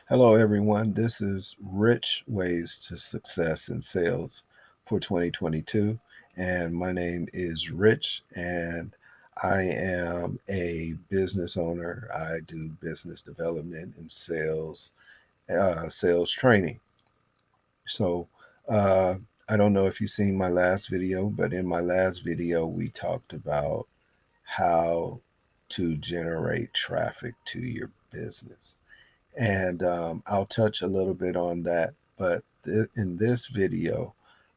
Hello, everyone. This is Rich Ways to Success in Sales for 2022. And my name is Rich, and I am a business owner. I do business development and sales training. So, uh, I don't know if you've seen my last video, but in my last video, we talked about how to generate traffic to your business. And I'll touch a little bit on that. But in this video,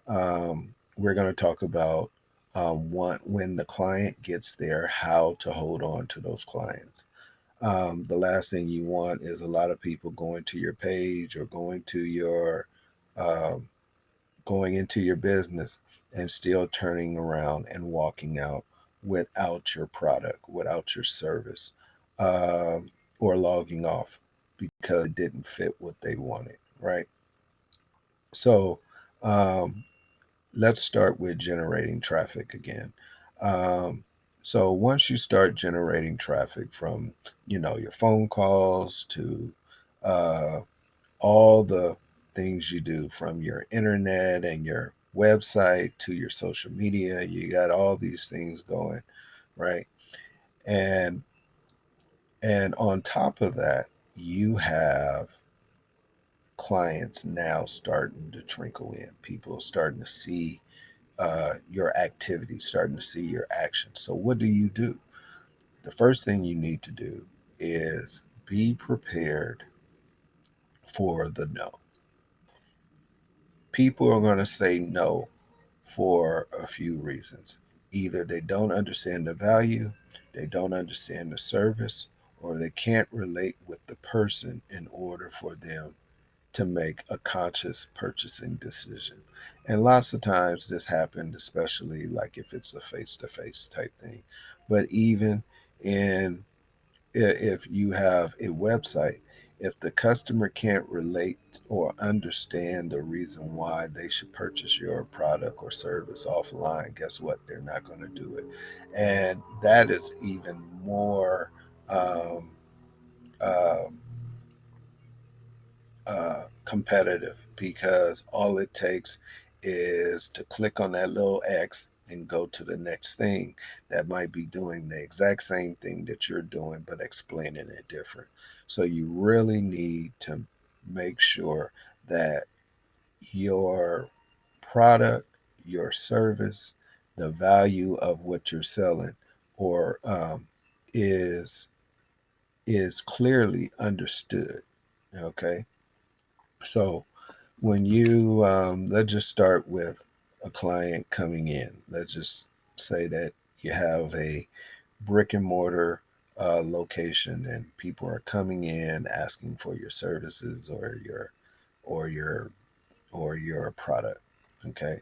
we're going to talk about when the client gets there, how to hold on to those clients. The last thing you want is a lot of people going to your page or um, going into your business and still turning around and walking out without your product, without your service, or logging off because it didn't fit what they wanted, right? So um, let's start with generating traffic again. Um, so once you start generating traffic from, your phone calls to uh, all the things you do from your internet and your website to your social media. You got all these things going, right? And on top of that, you have clients now starting to trickle in. People are starting to see your activity, starting to see your actions. So what do you do? The first thing you need to do is be prepared for the no. People are going to say no for a few reasons. Either they don't understand the value, they don't understand the service, or they can't relate with the person in order for them to make a conscious purchasing decision. And lots of times this happened, especially like if it's a face to face type thing. But even in if you have a website, if the customer can't relate or understand the reason why they should purchase your product or service offline, guess what? They're not going to do it. And that is even more um, uh, competitive because all it takes is to click on that little X and go to the next thing that might be doing the exact same thing that you're doing, but explaining it different. So you really need to make sure that your product, your service, the value of what you're selling, or is clearly understood. Okay, so when you let's just start with a client coming in. Let's just say that you have a brick and mortar location and people are coming in asking for your services or your or your product. Okay,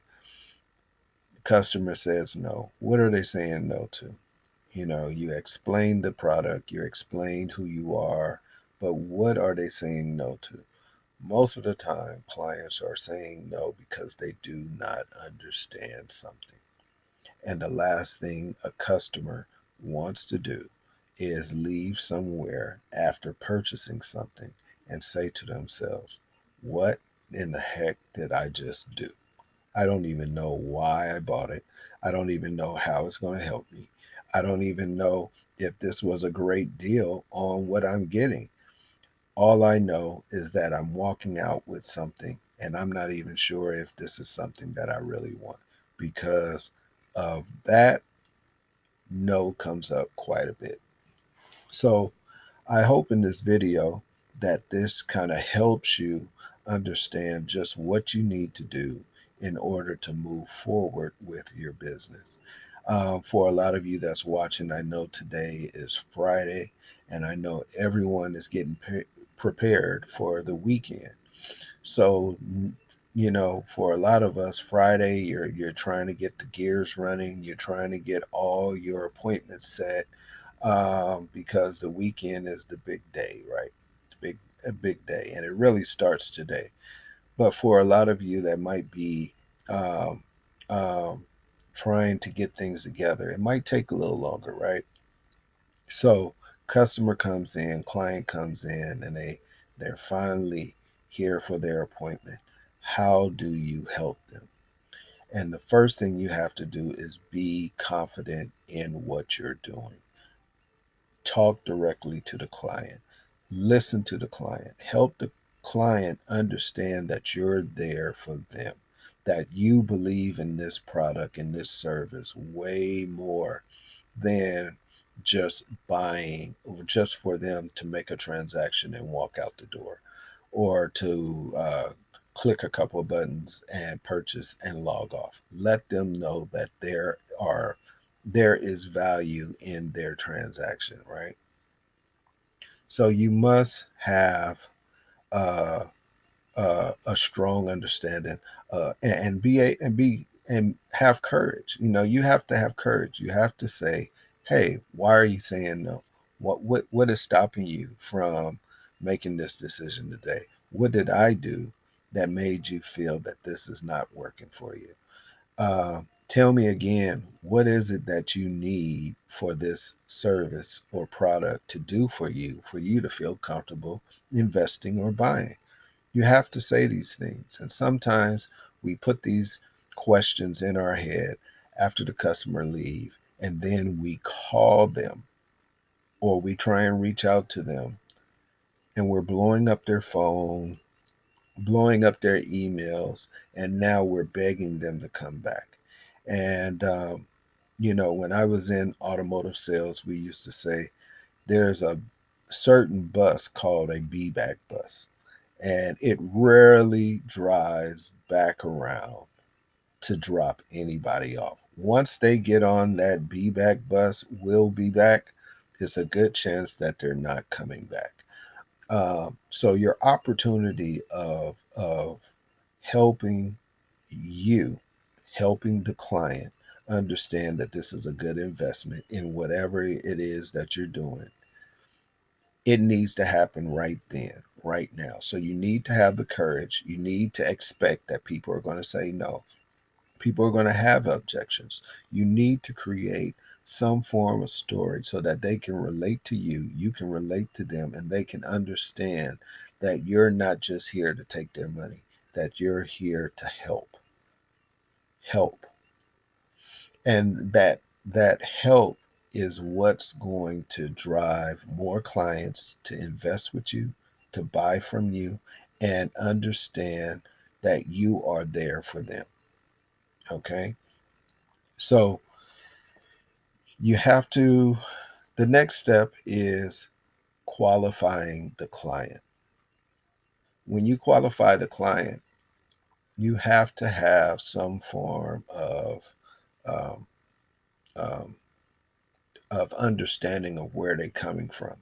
the customer says no. What are they saying no to? You explain the product, you explain who you are, but what are they saying no to? Most of the time, clients are saying no because they do not understand something. And the last thing a customer wants to do is leave somewhere after purchasing something and say to themselves, what in the heck did I just do? I don't even know why I bought it. I don't even know how it's going to help me. I don't even know if this was a great deal on what I'm getting. All I know is that I'm walking out with something, and I'm not even sure if this is something that I really want because of that no comes up quite a bit. So I hope in this video that this kind of helps you understand just what you need to do in order to move forward with your business. For a lot of you that's watching, I know today is Friday, and I know everyone is getting prepared for the weekend. So, for a lot of us, Friday, you're trying to get the gears running. You're trying to get all your appointments set because the weekend is the big day, right? A big day, and it really starts today. But for a lot of you that might be um, um, trying to get things together, it might take a little longer, right? So customer comes in, client comes in, and They're finally here for their appointment. How do you help them? And the first thing you have to do is be confident in what you're doing. Talk directly to the client. Listen to the client. Help the client understand that you're there for them, that you believe in this product and this service way more than just buying, or just for them to make a transaction and walk out the door, or to click a couple of buttons and purchase and log off. Let them know that there is value in their transaction, right? So you must have uh, a strong understanding, and and have courage. You have to have courage. You have to say, "Hey, why are you saying no? What is stopping you from making this decision today? What did I do that made you feel that this is not working for you? Tell me again, what is it that you need for this service or product to do for you to feel comfortable investing or buying?" You have to say these things. And sometimes we put these questions in our head after the customer leave, and then we call them or we try and reach out to them, and we're blowing up their phone, blowing up their emails, and now we're begging them to come back. And when I was in automotive sales, we used to say there's a certain bus called a B back bus, and it rarely drives back around to drop anybody off. Once they get on that be back bus, will be back, it's a good chance that they're not coming back. So your opportunity of helping you, helping the client understand that this is a good investment in whatever it is that you're doing, it needs to happen right then, right now. So you need to have the courage. You need to expect that people are going to say no. People are going to have objections. You need to create some form of story so that they can relate to you, you can relate to them, and they can understand that you're not just here to take their money, that you're here to help. Help. And that help is what's going to drive more clients to invest with you, to buy from you, and understand that you are there for them. Okay? So you have to the next step is qualifying the client. When you qualify the client, you have to have some form um, um, of understanding of where they're coming from.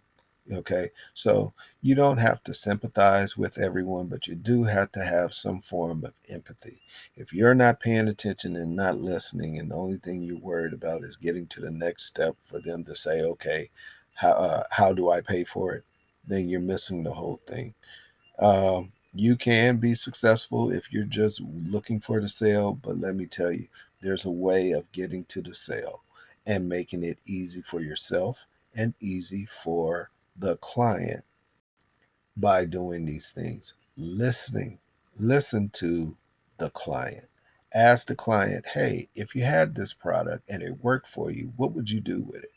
Okay, so you don't have to sympathize with everyone, but you do have to have some form of empathy. If you're not paying attention and not listening, and the only thing you're worried about is getting to the next step for them to say, okay, how do I pay for it? Then you're missing the whole thing. You can be successful if you're just looking for the sale, but let me tell you, there's a way of getting to the sale and making it easy for yourself and easy for the client by doing these things. Listen to the client. Ask the client, hey, if you had this product and it worked for you, what would you do with it?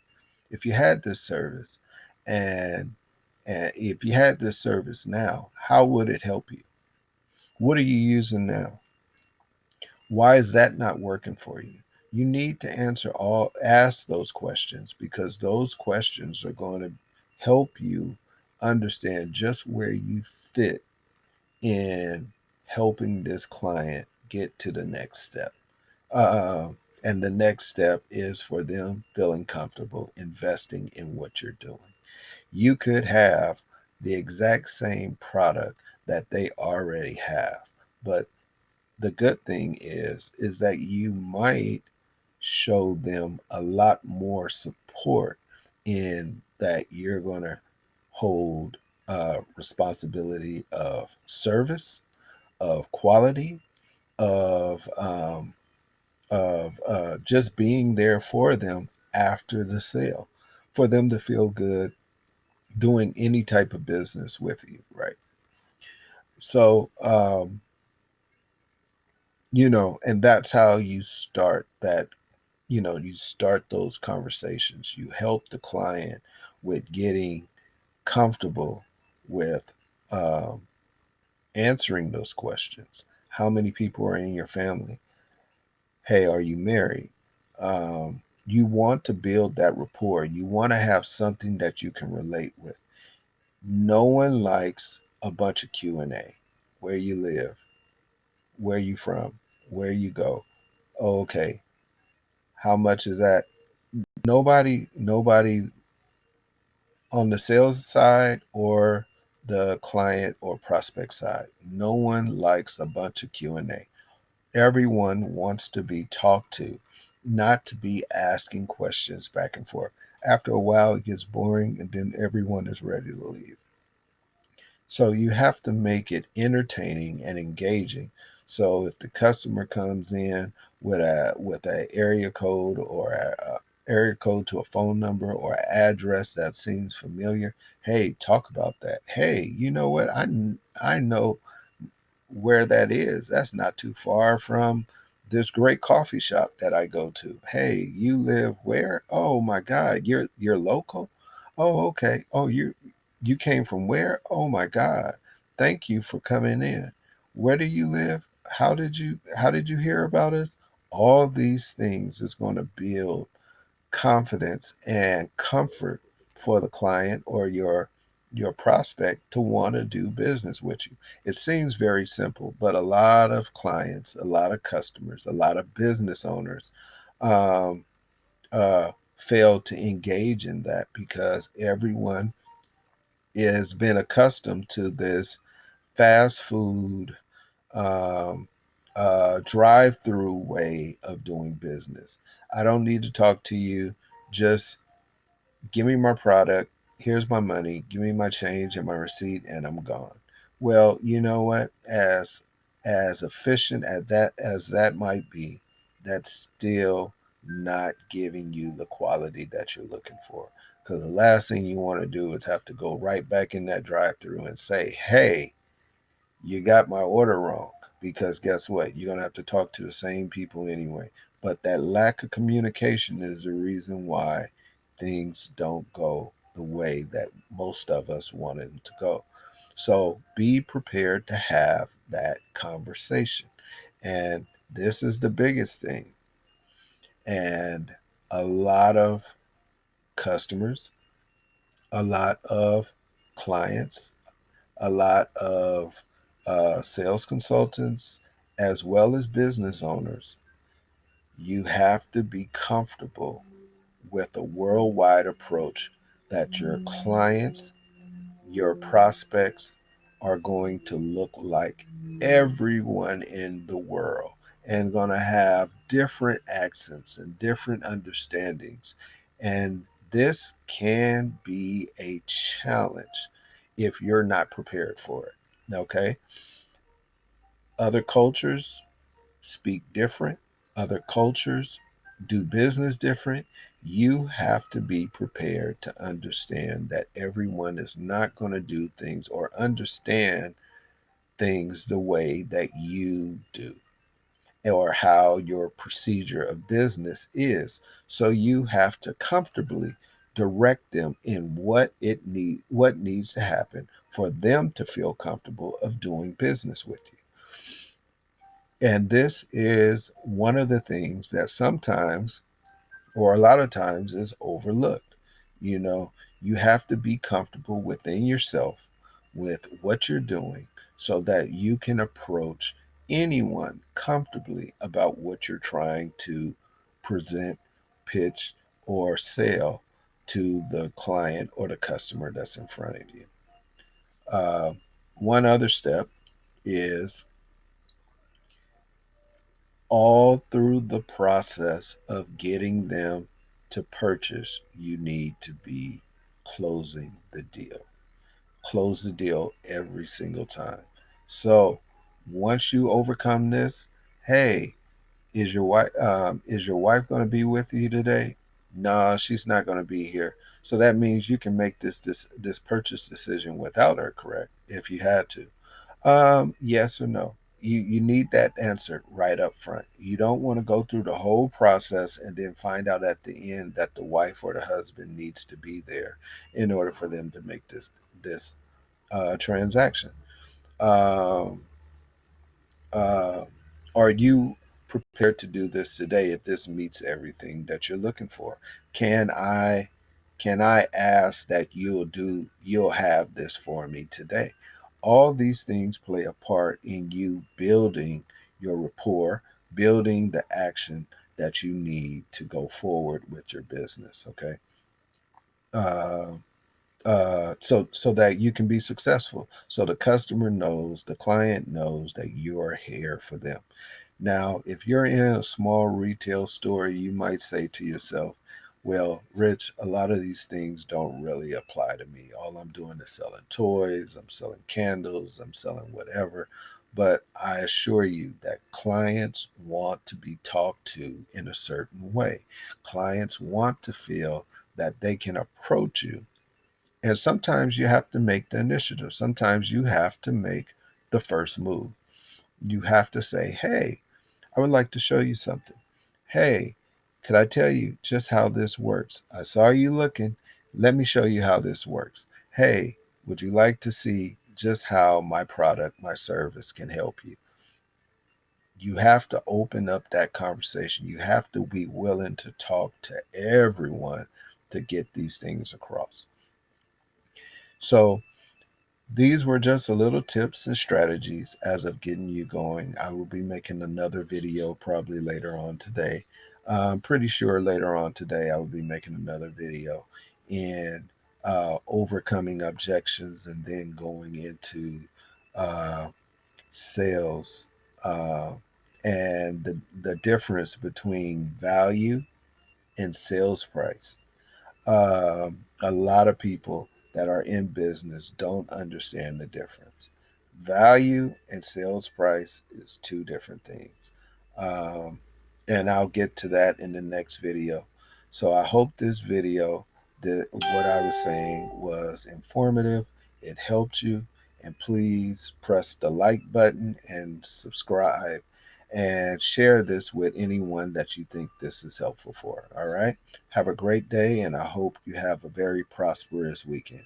If you had this service and and if you had this service now, how would it help you? What are you using now? Why is that not working for you? You need to ask those questions, because those questions are going to help you understand just where you fit in helping this client get to the next step. Uh, and the next step is for them feeling comfortable investing in what you're doing. You could have the exact same product that they already have, but the good thing is that you might show them a lot more support in that you're going to hold responsibility of service, of quality, of just being there for them after the sale, for them to feel good doing any type of business with you, right? So, and that's how you start that, you start those conversations. You help the client with getting comfortable with um, answering those questions. How many people are in your family? Hey, are you married? You want to build that rapport. You want to have something that you can relate with. No one likes a bunch of Q&A. Where you live, where you from, where you go. Oh, okay. How much is that? Nobody on the sales side or the client or prospect side. No one likes a bunch of Q&A. Everyone wants to be talked to, not to be asking questions back and forth. After a while, it gets boring, and then everyone is ready to leave. So you have to make it entertaining and engaging. So if the customer comes in with a area code or a area code to a phone number or an address that seems familiar, hey, talk about that. Hey, you know what? I know where that is. That's not too far from this great coffee shop that I go to. Hey, you live where? Oh my God, you're local? Oh, okay. Oh, you came from where? Oh my God. Thank you for coming in. Where do you live? How did you hear about us? All these things is going to build confidence and comfort for the client or your prospect to want to do business with you. It seems very simple, but a lot of clients, a lot of customers, a lot of business owners um, fail to engage in that because everyone has been accustomed to this fast food um, drive-through way of doing business. I don't need to talk to you. Just give me my product, here's my money, give me my change and my receipt, and I'm gone. Well, you know what? As efficient as that might be, that's still not giving you the quality that you're looking for. Because the last thing you want to do is have to go right back in that drive-through and say, "Hey, you got my order wrong," because guess what? You're going to have to talk to the same people anyway. But that lack of communication is the reason why things don't go the way that most of us want them to go. So be prepared to have that conversation. And this is the biggest thing. And a lot of customers, a lot of clients, a lot of sales consultants, as well as business owners, you have to be comfortable with a worldwide approach that your clients, your prospects are going to look like everyone in the world and going to have different accents and different understandings. And this can be a challenge if you're not prepared for it. Okay? Other cultures speak different, other cultures do business different. You have to be prepared to understand that everyone is not going to do things or understand things the way that you do or how your procedure of business is. So you have to comfortably direct them in what needs to happen for them to feel comfortable of doing business with you. And this is one of the things that sometimes, or a lot of times, is overlooked. You know, you have to be comfortable within yourself with what you're doing so that you can approach anyone comfortably about what you're trying to present, pitch, or sell to the client or the customer that's in front of you. Uh, One other step is all through the process of getting them to purchase, you need to be closing the deal. Close the deal every single time. So once you overcome this, hey, is your wife going to be with you today? No, she's not going to be here. So that means you can make this purchase decision without her, correct? If you had to. Yes or no. You need that answered right up front. You don't want to go through the whole process and then find out at the end that the wife or the husband needs to be there in order for them to make this transaction. Um, uh, are you prepared to do this today if this meets everything that you're looking for? Can I can I ask that you'll have this for me today? All these things play a part in you building your rapport, building the action that you need to go forward with your business. Okay. Uh, so that you can be successful. So the customer knows, the client knows that you're here for them. Now, if you're in a small retail store, you might say to yourself, well, Rich, a lot of these things don't really apply to me. All I'm doing is selling toys, I'm selling candles, I'm selling whatever. But I assure you that clients want to be talked to in a certain way. Clients want to feel that they can approach you, and sometimes you have to make the initiative. Sometimes you have to make the first move. You have to say, hey, I would like to show you something. Hey, could I tell you just how this works? I saw you looking. Let me show you how this works. Hey, would you like to see just how my product, my service can help you? You have to open up that conversation. You have to be willing to talk to everyone to get these things across. So, these were just a little tips and strategies as of getting you going. I will be making another video probably later on today. I'm pretty sure later on today I will be making another video in overcoming objections and then going into uh, sales uh, and the difference between value and sales price. A lot of people that are in business don't understand the difference. Value and sales price is two different things. Um, and I'll get to that in the next video. So I hope this video, that what I was saying was informative, it helped you, and please press the like button and subscribe and share this with anyone that you think this is helpful for. All right. Have a great day, and I hope you have a very prosperous weekend.